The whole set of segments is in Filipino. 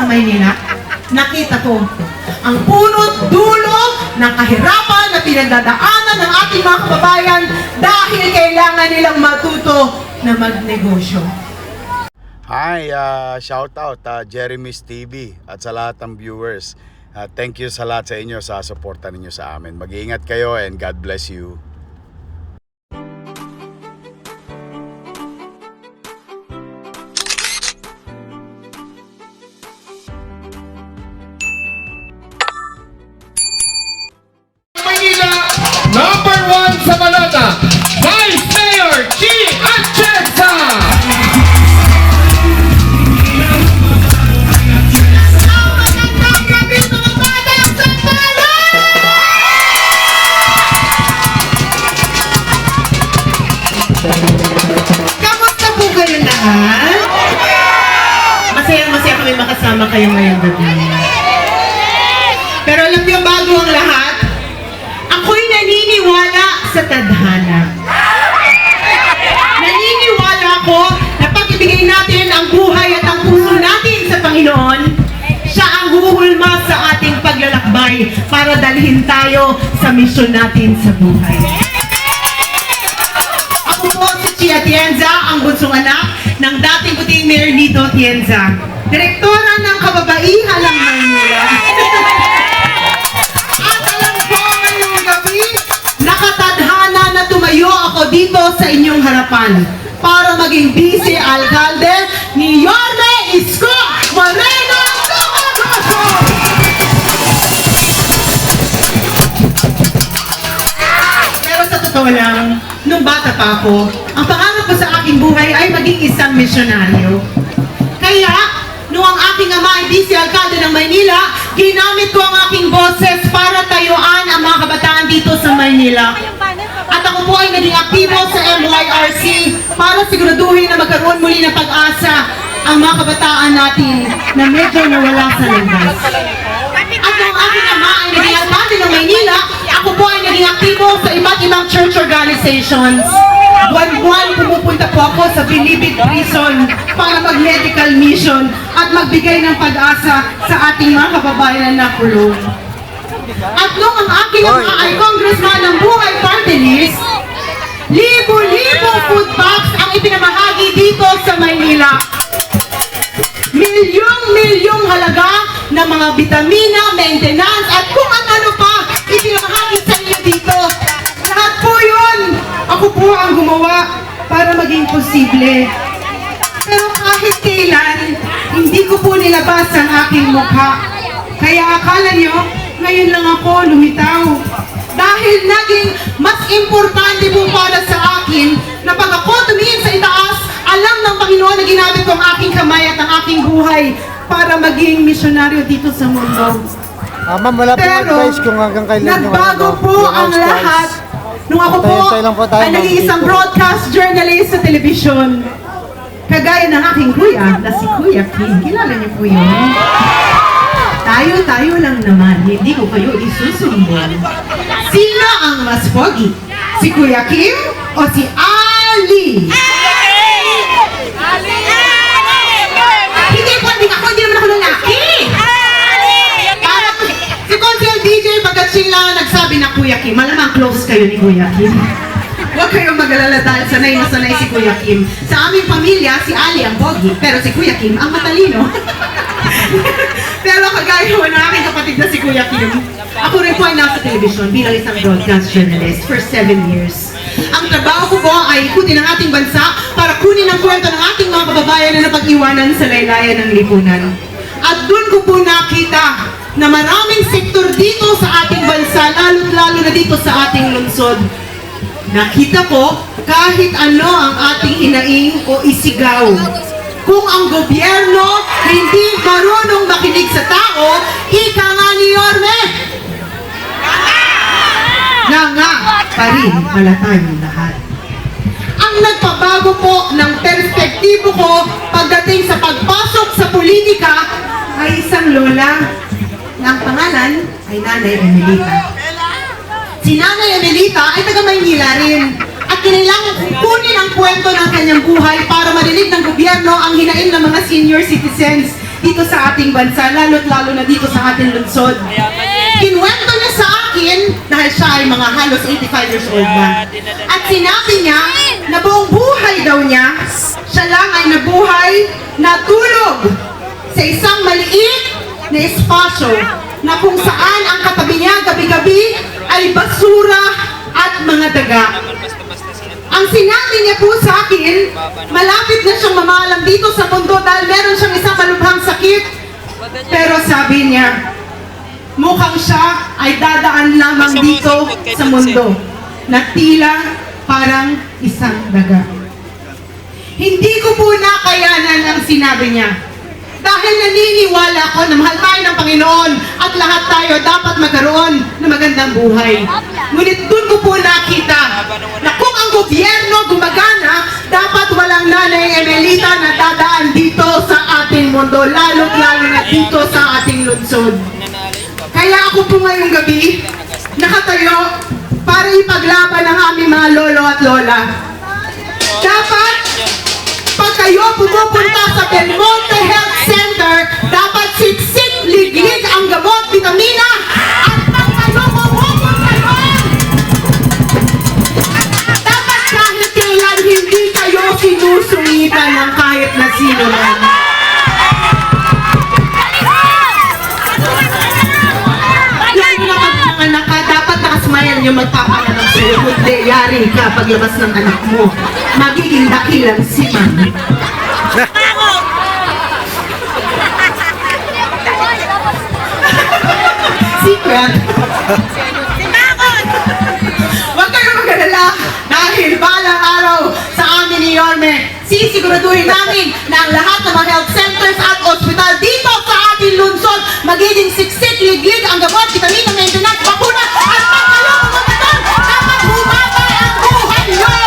Maynila, nakita ko ang punot dulo ng kahirapan na pinagdadaanan ng ating mga kababayan dahil kailangan nilang matuto na magnegosyo. Hi, shout out Jeremy's TV at sa lahat ng viewers. Thank you sa lahat sa inyo sa suporta ninyo sa amin. Mag-iingat kayo and God bless you. Number 1 sa Balota, Vice Mayor G. Atienza! Kamusta po kayo lahat? Masayang-masaya kami makasama kayo ngayong gabi. Pero alam niyo, bago ang lahat, ako'y naniniwala sa tadhana. Naniniwala ako na pag ibigay natin ang buhay at ang puso natin sa Panginoon, siya ang huhulma sa ating paglalakbay para dalhin tayo sa misyon natin sa buhay. Ako po si Chia Atienza, ang bunsong anak ng dating puting Mayor Nito Atienza, direktora ng Kababaihan ng Maynila. Nakatadhana na tumayo ako dito sa inyong harapan para maging vice-alcalde ni Yorme Isko Moreno Tumagoso! Pero sa totoo lang, nung bata pa ako, ang pangarap ko sa aking buhay ay maging isang misyonaryo. Kaya, nung ang aking ama ay vice-alcalde ng Maynila, ginamit ko ang aking boses para tayuan ang mga kabataan dito sa Maynila. At ako po ay naging aktibo sa MYRC para siguraduhin na magkaroon muli ng pag-asa ang mga kabataan natin na medyo nawala sa landas. At nung aking ama ay naging alcalde ng Maynila, ako po ay naging aktibo sa iba't ibang church organizations. Buwan-buwan pumupunta po ako sa Bilibid Prison para mag-medical mission at magbigay ng pag-asa sa ating mga kababayan na kulong. At nung ang aking ama ay congressman ng Buhay Party List, libo-libong food box ang ipinamahagi dito sa Maynila. Milyong-milyong halaga ng mga vitamina, maintenance at kung ano pa ipinamahagi sa inyo dito. Lahat po yun, ako po ang gumawa para maging posible. Pero kahit kailan, hindi ko po nilabas ang aking mukha. Kaya akala nyo, ngayon lang ako lumitaw. Dahil naging mas importante po para sa akin na pag ako tumingin sa itaas, alam ng Panginoon na ginamit ko ang aking kamay at ang aking buhay para maging misyonaryo dito sa mundo. Ma'am, wala pong advice kung hanggang kailan yung nagbago po ang lahat. Nung ako po ay naging isang broadcast journalist sa telebisyon. Kagaya ng aking kuya, na si Kuya Kim. Kilala niyo po yun? Tayo lang naman, hindi ko kayo isusumbong. Sino ang mas pogi? Si Kuya Kim o si Ali? Hindi naman ako lalaki. Parang si Consul DJ pagkat sila nagsabi na Kuya Kim, malamang close kayo ni Kuya Kim. Huwag kayong mag-alala dahil sanay na sanay si Kuya Kim. Sa aming pamilya, si Ali ang pogi, pero si Kuya Kim ang matalino. Pero kagaya ng aking kapatid na si Kuya Kim, ako rin po ay nasa television bilang isang broadcast journalist for 7 years. Ang trabaho ko po ay ikutin ang ating bansa para kunin ang kwento ng ating mga kababayan na napag-iwanan sa laylayan ng lipunan. At doon ko po nakita na maraming sektor dito sa ating bansa, lalo na dito sa ating lungsod. Nakita ko kahit ano ang ating hinaing o isigaw. Kung ang gobyerno hindi marunong makinig sa tao, ika nga ni Yorme. Nga pa rin pala tayong lahat. Ang nagpabago po ng perspektibo ko pagdating sa pagpasok sa politika ay isang lola na ang pangalan ay Nanay Emelita. Si Nanay Emelita ay taga Maynila rin at kailangan kunin ang kwento ng kanyang buhay para marinig ng gobyerno ang hinaing ng mga senior citizens dito sa ating bansa, lalo't lalo na dito sa ating lungsod. Kinuwento niya sa akin, dahil siya ay mga halos 85 years old na. At sinabi niya na buong buhay daw niya, siya lang ay nabuhay na tulog sa isang maliit na espasyo na kung saan ang katabi niya gabi-gabi ay basura at mga daga. Ang sinabi niya po sa akin, malapit na siyang mamalam dito sa mundo dahil meron siyang isang malubhang sakit. Pero sabi niya, mukhang siya ay dadaan lamang dito sa mundo na tila parang isang daga. Hindi ko po nakayanan ang sinabi niya. Dahil naniniwala ako na mahal tayo ng Panginoon at lahat tayo dapat magkaroon ng magandang buhay. Ngunit doon ko po nakita na kung ang gobyerno gumagana, dapat walang nanay Emelita na dadaan dito sa ating mundo, lalo't lalo na dito sa ating lungsod. Kaya ako po ngayong gabi, nakatayo para ipaglaban ang aming mga lolo at lola. Dapat, pag kayo pumupunta sa Belmonte Health Center, dapat siksik, liglig ang gamot, vitamina, at pag kayo pumupunta doon, dapat kahit kailan hindi kayo sinusungitan ng kahit na sino man. Yan na pag nanganak ka, dapat nakasmayan yung magpapanganak sa'yo. Kundi yari ka paglabas ng anak mo, magiging dakilang si Mami. Secret. Huwag kayong mag-alala dahil balang araw sa amin ni Yorme, sisiguraduhin namin na ang lahat ng mga health centers at ospital dito sa ating lungsod magiging siksik, liglig ang gamot, vitamina, maintenance, bakuna, at pag kayo pumunta doon, dapat bumabay ang buhay nyo!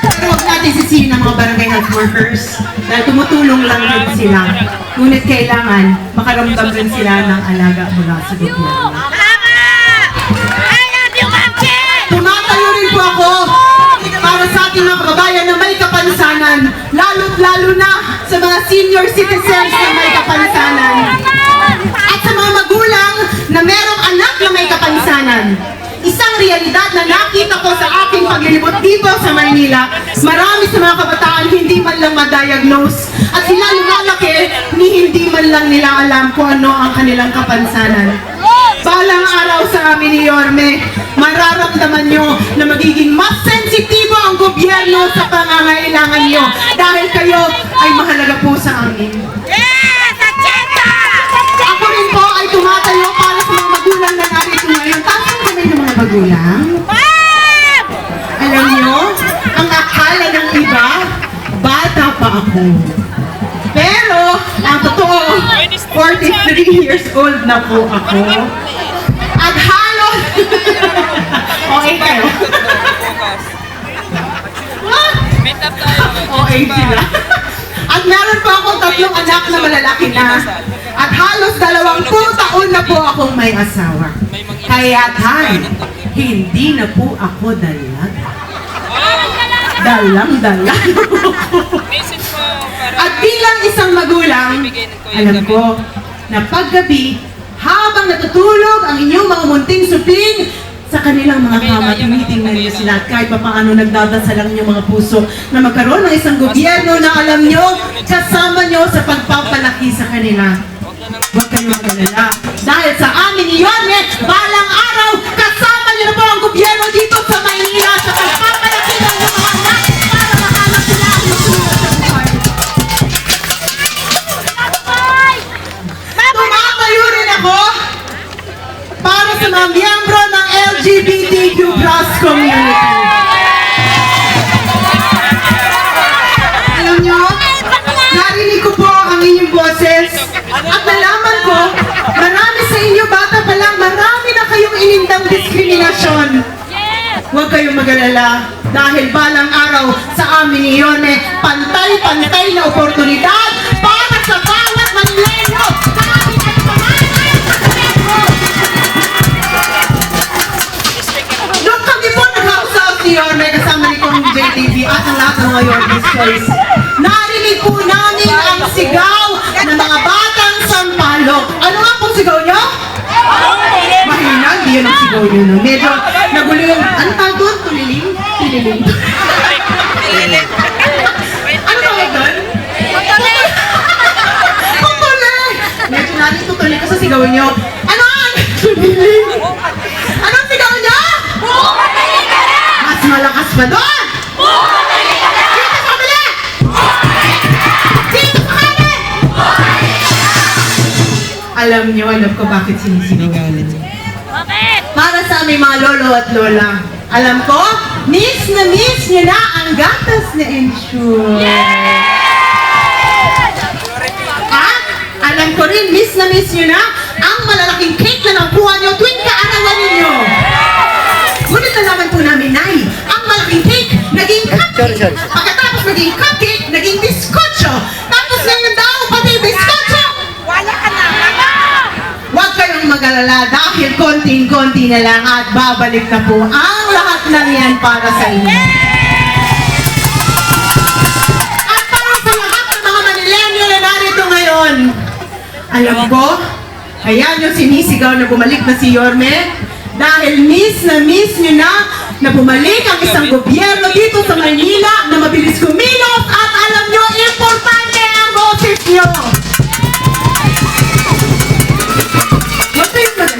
Pero huwag natin sisihin ang mga barangay health workers dahil tumutulong lang din sila. Ngunit kailangan makaramdam rin sila ng alaga mula sa gobyerno. Tumatayo rin po ako para sa ating mga kababayan na may kapansanan, lalo't lalo na sa mga senior citizens na may kapansanan. At sa mga magulang na merong anak na may kapansanan. Isang realidad na nakita ko sa aking paglilibot dito sa Maynila, marami sa mga kabataan hindi man lang ma-diagnose at sila lumalaki ni hindi man lang nila alam kung ano ang kanilang kapansanan. Balang araw sa amin ni Yorme, mararamdaman nyo na magiging mas sensitibo ang gobyerno sa pangangailangan nyo dahil kayo ay mahalaga po sa amin. Ako rin po ay tumatayo para sa mga magulang na narito ngayon. Taas ang kamay ng mga magulang. Alam nyo, ang akala ng iba, bata pa ako. Pero, ang totoo, 43 years old na po ako. At halos, okay kayo. What? Okay sila. At meron po akong 3 anak na malalaki na. At halos 20 taon na po akong may asawa. Kaya tay, hindi na po ako dalaga. Dalang-dalang. At bilang isang magulang, alam ko na paggabi, habang natutulog ang inyong mga munting supling, sa kanilang mga kama, tumitingnan niyo sila at kahit papaano nagdadasal ang inyong mga puso na magkaroon ng isang gobyerno na alam nyo, kasama nyo sa pagpapalaki sa kanila. Huwag kayong mag-alala. Dahil sa amin ni Yorme, balang araw, kasama nyo na po ang gobyerno dito sa Maynila sa pagpapalaki ng mga anak para mahanap sila ang lusunod sa buhay. Tumatayo rin ako para sa mga miyembro ng LGBTQ+ community. Alam nyo, narinig ko po ang inyong boses at nalaman ko, marami sa inyo bata pa lang, marami na kayong inindang diskriminasyon. Huwag kayong mag-alala dahil balang araw sa amin ni Yorme, pantay-pantay na oportunidad para sa bawat Manlenyo. Kahit ay pangalan sa gobyerno. Nung kami po nag-house ni Yorme kasama ni Kong JTV at ang lahat ng mga Yorme's Choice, narinig po namin sinisigaw nyo? Ano ang anong sigaw nyo? Mas malakas pa doon! Dito sa kabila! Dito sa kanan! Alam ko bakit sinisigaw nyo. Para sa aming mga lolo at lola, alam ko, miss na miss nyo na ang gatas na ensure. At alam ko rin, miss na miss nyo na ang malalaking cake na nakuha nyo tuwing kaarawan ninyo. Ngunit nalaman po namin, Nay, ang malaking cake naging cupcake. Pagkatapos naging cupcake, naging biskotso. Tapos ngayon daw, pati biskotso. Wala ka na, mama! Huwag kayong mag-alala dahil konting-konti na lang at babalik na po ang lahat ng yan para sa inyo. At para sa lahat ng mga Manilenyo na narito ngayon, alam ko, kaya nyo sinisigaw na bumalik na si Yorme dahil miss nyo na bumalik ang isang gobyerno dito sa Manila na mabilis kumilos at alam nyo, importante ang boses nyo.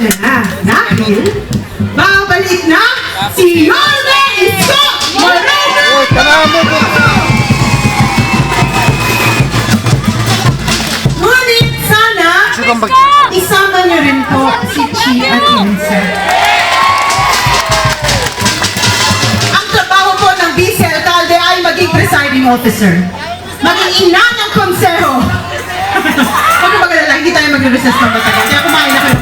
Na dahil babalik na si Yorme Isko Moreno! Ngunit sana isama niyo rin po si Chi at Insa. Ang trabaho po ng Vice Alcalde ay maging presiding officer, maging ina ng konseho. Huwag mo magalala, hindi tayo mag-recess ng matagal, kaya kumain na kayo.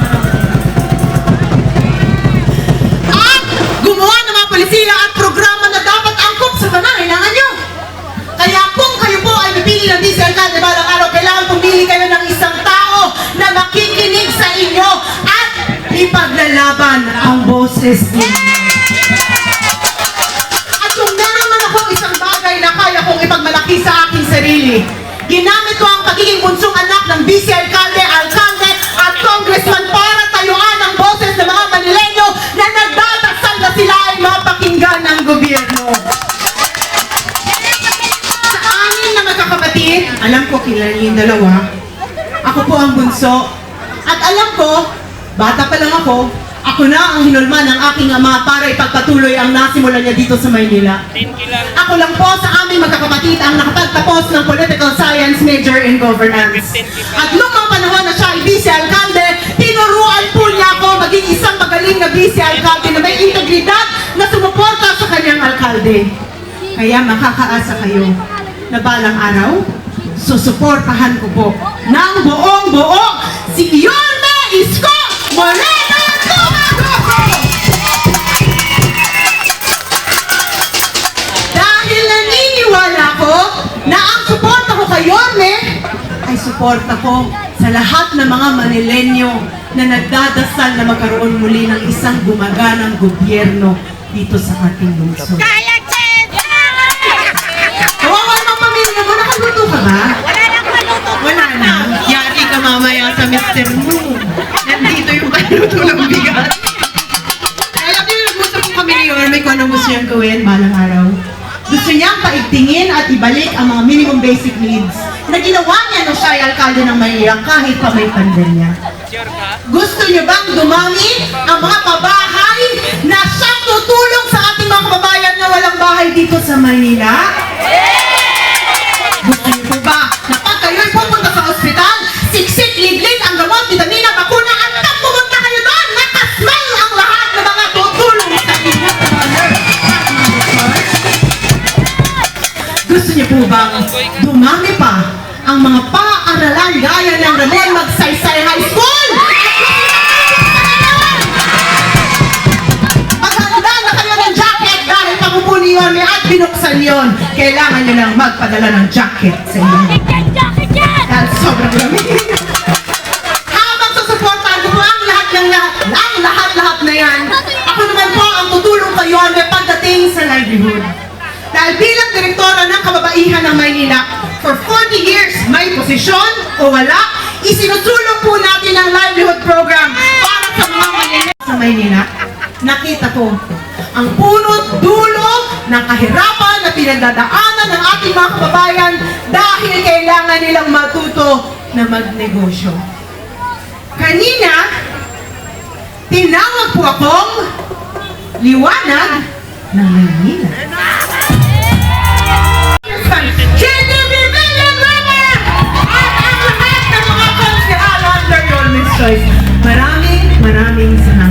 Gumawa ng mga polisiya at programa na dapat angkop sa pangangailangan nyo. Kaya kung kayo po ay napili ng Vice Alcalde balang araw, kailangan pumili kayo ng isang tao na makikinig sa inyo at ipaglalaban ang boses ninyo. At kung meron man akong isang bagay na kaya kong ipagmalaki sa aking sarili, ginamit ko ang pagiging bunsong anak ng Vice Alcalde, Alcalde at Congressman para tayuan ang boses ng mga Manilenyo na nagdadasal na sila ay mapakinggan ng gobyerno. Sa anin na magkakapatid, alam ko kilala yung dalawa, ako po ang bunso. At alam ko, bata pa lang ako na ang hinulma ng aking ama para ipagpatuloy ang nasimulan niya dito sa Maynila. Ako lang po sa aming magkakapatid ang nakapagtapos ng Political Science major in Governance. At noong mga panahon na siya ay Vice Alcalde, tinuruan po niya ako maging isang magaling na Vice Alcalde na may integridad na sumuporta sa kanyang alkalde. Kaya makakaasa kayo na balang araw, susuportahan ko po ng buong-buo si Yorme Isko Moreno Tumagoco! Dahil naniniwala ko na ang suporta ko kay Yorme ay suporta ko sa lahat ng mga Manilenyo na nagdadasal na magkaroon muli ng isang gumaganang gobyerno dito sa ating lungsod. Kawawa naman pamilya mo, nakaluto ka ba? Wala na. Yari ka mamaya sa mister mo. Nandito yung kaluto ng bigat. Alam niyo, nag-usap ko kami ni Yorme kung anong gusto niyang gawin balang araw. Gusto niyang paigtingin at ibalik ang mga minimum basic needs na ginawa niya nung siya ay alkalde ng Maynila kahit pa may pandemya. Gusto niyo bang dumami ang mga pabahay na siyang tutulong sa ating mga kababayan na walang bahay dito sa Maynila? Gusto niyo po ba na pag kayo'y pupunta sa ospital, siksik, liglig, ang gamot, vitamina, bakuna, at pag pumunta kayo doon, nakasmile ang lahat ng mga tutulong sa inyo at mga nurse at mga doctor? Gusto niyo po bang dumami pa ang mga paaralan gaya ng Ramon Magsaysay High School? Maghanda na kayo ng jacket dahil pamupo ni Yorme at binuksan yon. Kailangan nyo lang magpadala ng jacket sa inyo. Dahil sobrang lamig. Habang susuportahan ko po ang lahat na yan, ako naman po ang tutulong kay Yorme pagdating sa livelihood. Dahil bilang direktora ng kababaihan ng Maynila, for 40 years, may posisyon o wala, isinusulong po natin ang livelihood program para sa mga Manilenyo sa Maynila. Nakita ko ang punot dulo ng kahirapan na pinagdadaanan ng ating mga kababayan dahil kailangan nilang matuto na magnegosyo. Kanina, tinawag po akong liwanag ng Maynila. Gender Rebellion Mama! At ang lahat ng mga fans ni Al under your Miss Choice. Maraming salamat.